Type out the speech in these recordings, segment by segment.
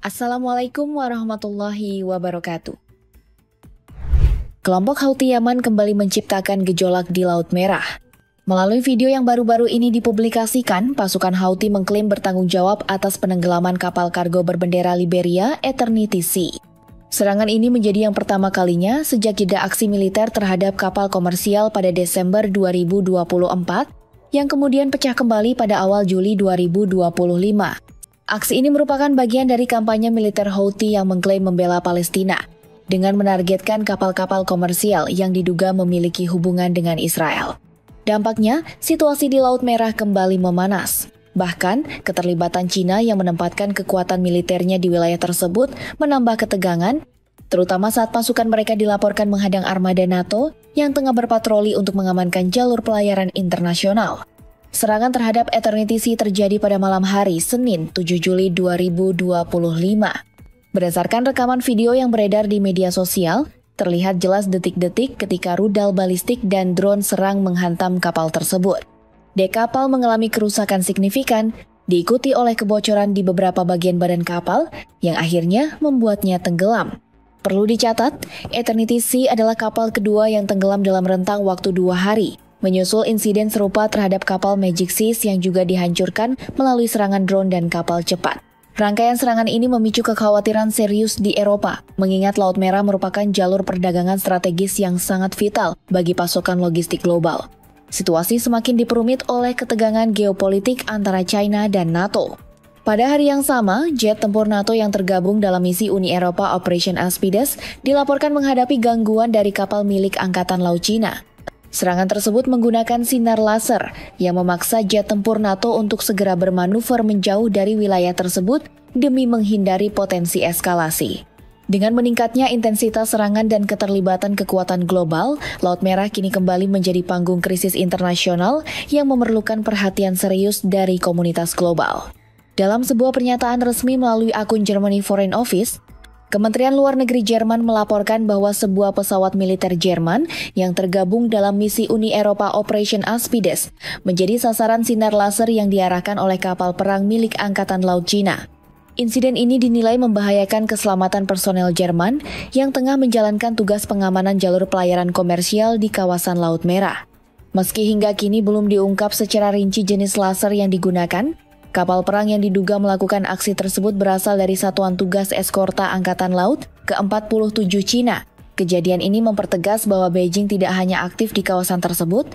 Assalamualaikum warahmatullahi wabarakatuh. Kelompok Houthi Yaman kembali menciptakan gejolak di Laut Merah. Melalui video yang baru-baru ini dipublikasikan, pasukan Houthi mengklaim bertanggung jawab atas penenggelaman kapal kargo berbendera Liberia Eternity Sea. Serangan ini menjadi yang pertama kalinya sejak jeda aksi militer terhadap kapal komersial pada Desember 2024, yang kemudian pecah kembali pada awal Juli 2025. Aksi ini merupakan bagian dari kampanye militer Houthi yang mengklaim membela Palestina dengan menargetkan kapal-kapal komersial yang diduga memiliki hubungan dengan Israel. Dampaknya, situasi di Laut Merah kembali memanas. Bahkan, keterlibatan Cina yang menempatkan kekuatan militernya di wilayah tersebut menambah ketegangan, terutama saat pasukan mereka dilaporkan menghadang armada NATO yang tengah berpatroli untuk mengamankan jalur pelayaran internasional. Serangan terhadap Eternity Sea terjadi pada malam hari Senin 7 Juli 2025. Berdasarkan rekaman video yang beredar di media sosial, terlihat jelas detik-detik ketika rudal balistik dan drone serang menghantam kapal tersebut. Dek kapal mengalami kerusakan signifikan, diikuti oleh kebocoran di beberapa bagian badan kapal yang akhirnya membuatnya tenggelam. Perlu dicatat, Eternity Sea adalah kapal kedua yang tenggelam dalam rentang waktu 2 hari. Menyusul insiden serupa terhadap kapal Magic Seas yang juga dihancurkan melalui serangan drone dan kapal cepat. Rangkaian serangan ini memicu kekhawatiran serius di Eropa, mengingat Laut Merah merupakan jalur perdagangan strategis yang sangat vital bagi pasokan logistik global. Situasi semakin diperumit oleh ketegangan geopolitik antara China dan NATO. Pada hari yang sama, jet tempur NATO yang tergabung dalam misi Uni Eropa Operation Aspides dilaporkan menghadapi gangguan dari kapal milik Angkatan Laut Cina. Serangan tersebut menggunakan sinar laser yang memaksa jet tempur NATO untuk segera bermanuver menjauh dari wilayah tersebut demi menghindari potensi eskalasi. Dengan meningkatnya intensitas serangan dan keterlibatan kekuatan global, Laut Merah kini kembali menjadi panggung krisis internasional yang memerlukan perhatian serius dari komunitas global. Dalam sebuah pernyataan resmi melalui akun Germany Foreign Office, Kementerian Luar Negeri Jerman melaporkan bahwa sebuah pesawat militer Jerman yang tergabung dalam misi Uni Eropa Operation Aspides menjadi sasaran sinar laser yang diarahkan oleh kapal perang milik Angkatan Laut Cina. Insiden ini dinilai membahayakan keselamatan personel Jerman yang tengah menjalankan tugas pengamanan jalur pelayaran komersial di kawasan Laut Merah. Meski hingga kini belum diungkap secara rinci jenis laser yang digunakan, kapal perang yang diduga melakukan aksi tersebut berasal dari Satuan Tugas Eskorta Angkatan Laut ke-47 Cina. Kejadian ini mempertegas bahwa Beijing tidak hanya aktif di kawasan tersebut,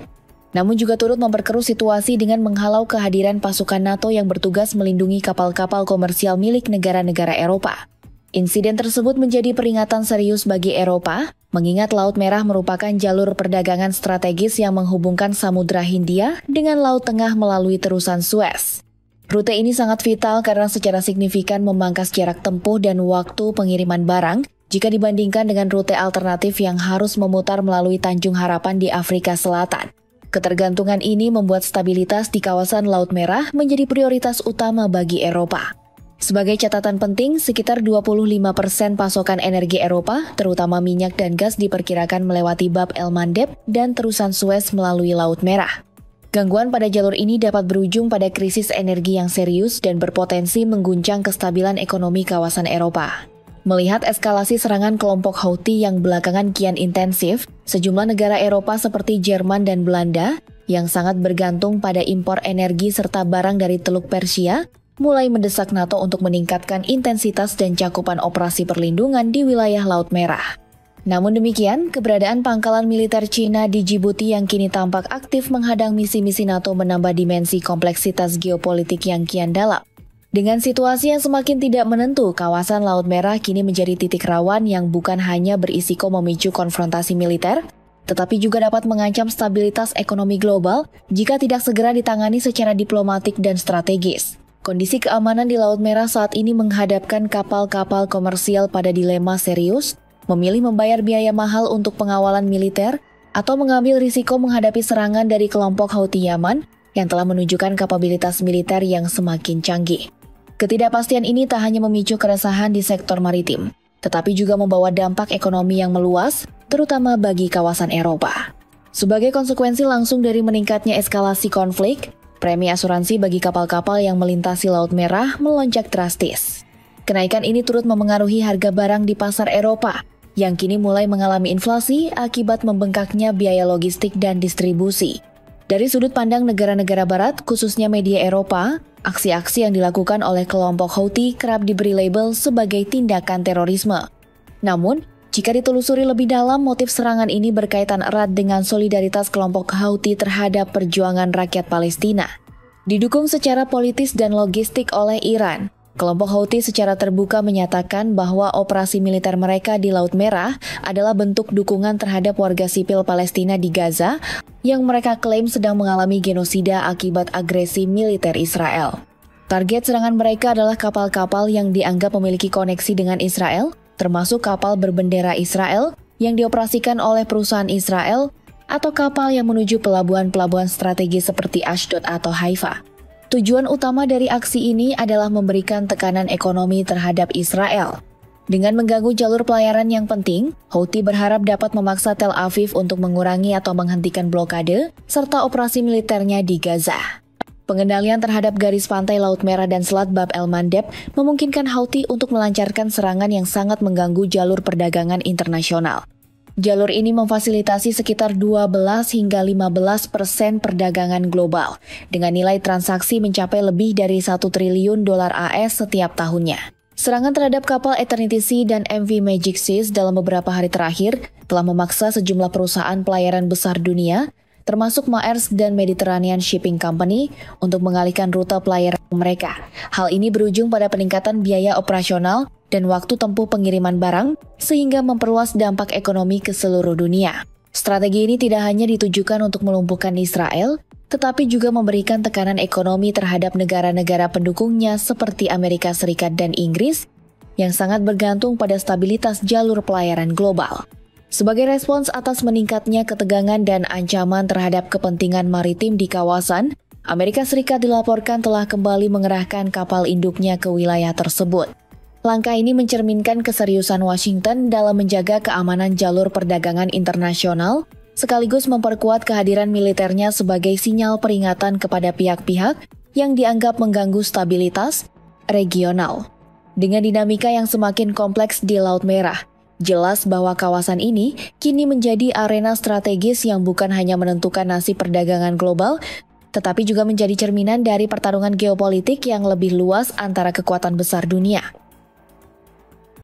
namun juga turut memperkeruh situasi dengan menghalau kehadiran pasukan NATO yang bertugas melindungi kapal-kapal komersial milik negara-negara Eropa. Insiden tersebut menjadi peringatan serius bagi Eropa, mengingat Laut Merah merupakan jalur perdagangan strategis yang menghubungkan Samudra Hindia dengan Laut Tengah melalui terusan Suez. Rute ini sangat vital karena secara signifikan memangkas jarak tempuh dan waktu pengiriman barang jika dibandingkan dengan rute alternatif yang harus memutar melalui Tanjung Harapan di Afrika Selatan. Ketergantungan ini membuat stabilitas di kawasan Laut Merah menjadi prioritas utama bagi Eropa. Sebagai catatan penting, sekitar 25% pasokan energi Eropa, terutama minyak dan gas diperkirakan melewati Bab el Mandeb dan terusan Suez melalui Laut Merah. Gangguan pada jalur ini dapat berujung pada krisis energi yang serius dan berpotensi mengguncang kestabilan ekonomi kawasan Eropa. Melihat eskalasi serangan kelompok Houthi yang belakangan kian intensif, sejumlah negara Eropa seperti Jerman dan Belanda yang sangat bergantung pada impor energi serta barang dari Teluk Persia mulai mendesak NATO untuk meningkatkan intensitas dan cakupan operasi perlindungan di wilayah Laut Merah. Namun demikian, keberadaan pangkalan militer Cina di Djibouti yang kini tampak aktif menghadang misi-misi NATO menambah dimensi kompleksitas geopolitik yang kian dalam. Dengan situasi yang semakin tidak menentu, kawasan Laut Merah kini menjadi titik rawan yang bukan hanya berisiko memicu konfrontasi militer, tetapi juga dapat mengancam stabilitas ekonomi global jika tidak segera ditangani secara diplomatik dan strategis. Kondisi keamanan di Laut Merah saat ini menghadapkan kapal-kapal komersial pada dilema serius, memilih membayar biaya mahal untuk pengawalan militer, atau mengambil risiko menghadapi serangan dari kelompok Houthi Yaman yang telah menunjukkan kapabilitas militer yang semakin canggih. Ketidakpastian ini tak hanya memicu keresahan di sektor maritim, tetapi juga membawa dampak ekonomi yang meluas, terutama bagi kawasan Eropa. Sebagai konsekuensi langsung dari meningkatnya eskalasi konflik, premi asuransi bagi kapal-kapal yang melintasi Laut Merah melonjak drastis. Kenaikan ini turut memengaruhi harga barang di pasar Eropa, yang kini mulai mengalami inflasi akibat membengkaknya biaya logistik dan distribusi. Dari sudut pandang negara-negara barat, khususnya media Eropa, aksi-aksi yang dilakukan oleh kelompok Houthi kerap diberi label sebagai tindakan terorisme. Namun, jika ditelusuri lebih dalam, motif serangan ini berkaitan erat dengan solidaritas kelompok Houthi terhadap perjuangan rakyat Palestina. Didukung secara politis dan logistik oleh Iran, kelompok Houthi secara terbuka menyatakan bahwa operasi militer mereka di Laut Merah adalah bentuk dukungan terhadap warga sipil Palestina di Gaza yang mereka klaim sedang mengalami genosida akibat agresi militer Israel. Target serangan mereka adalah kapal-kapal yang dianggap memiliki koneksi dengan Israel, termasuk kapal berbendera Israel yang dioperasikan oleh perusahaan Israel atau kapal yang menuju pelabuhan-pelabuhan strategis seperti Ashdod atau Haifa. Tujuan utama dari aksi ini adalah memberikan tekanan ekonomi terhadap Israel. Dengan mengganggu jalur pelayaran yang penting, Houthi berharap dapat memaksa Tel Aviv untuk mengurangi atau menghentikan blokade serta operasi militernya di Gaza. Pengendalian terhadap garis pantai Laut Merah dan Selat Bab el-Mandeb memungkinkan Houthi untuk melancarkan serangan yang sangat mengganggu jalur perdagangan internasional. Jalur ini memfasilitasi sekitar 12 hingga 15% perdagangan global, dengan nilai transaksi mencapai lebih dari 1 triliun dolar AS setiap tahunnya. Serangan terhadap kapal Eternity Sea dan MV Magic Seas dalam beberapa hari terakhir telah memaksa sejumlah perusahaan pelayaran besar dunia, termasuk Maersk dan Mediterranean Shipping Company, untuk mengalihkan rute pelayaran mereka. Hal ini berujung pada peningkatan biaya operasional dan waktu tempuh pengiriman barang, sehingga memperluas dampak ekonomi ke seluruh dunia. Strategi ini tidak hanya ditujukan untuk melumpuhkan Israel, tetapi juga memberikan tekanan ekonomi terhadap negara-negara pendukungnya seperti Amerika Serikat dan Inggris, yang sangat bergantung pada stabilitas jalur pelayaran global. Sebagai respons atas meningkatnya ketegangan dan ancaman terhadap kepentingan maritim di kawasan, Amerika Serikat dilaporkan telah kembali mengerahkan kapal induknya ke wilayah tersebut. Langkah ini mencerminkan keseriusan Washington dalam menjaga keamanan jalur perdagangan internasional, sekaligus memperkuat kehadiran militernya sebagai sinyal peringatan kepada pihak-pihak yang dianggap mengganggu stabilitas regional. Dengan dinamika yang semakin kompleks di Laut Merah, jelas bahwa kawasan ini kini menjadi arena strategis yang bukan hanya menentukan nasib perdagangan global, tetapi juga menjadi cerminan dari pertarungan geopolitik yang lebih luas antara kekuatan besar dunia.